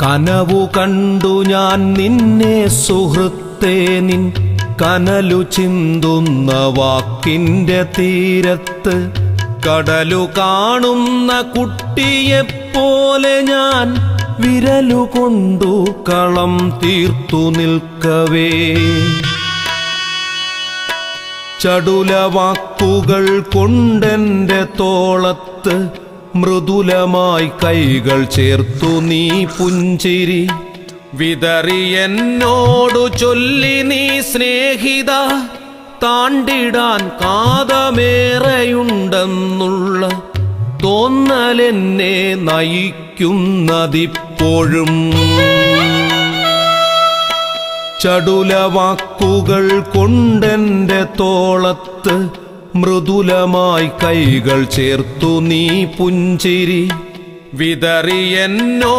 കനവു കണ്ടു ഞാൻ നിന്നെ സുഹൃത്തേ, നിൻ കനലു ചിന്തുന്ന വാക്കിന്റെ തീരത്ത്. കടലു കാണുന്ന കുട്ടിയെപ്പോലെ ഞാൻ വിരലുകൊണ്ടു കളം തീർത്തു നിൽക്കവേ. ചടുലവാക്കുകൾ കൊണ്ടെന്റെ തോളത്ത് മൃദുലമായി കൈകൾ ചേർത്തു നീ പുഞ്ചിരി വിതറി എന്നോടു ചൊല്ലി നീ സ്നേഹിത, താണ്ടിടാൻ കാതമേറെയുണ്ടെന്നുള്ള തോന്നലെന്നെ നയിക്കുന്നതിപ്പോഴും. ചടുലവാക്കുകൾ കൊണ്ടെന്റെ തോളത്ത് മൃദുലമായി കൈകൾ ചേർത്തു നീ പുഞ്ചിരി വിതറി എന്നോ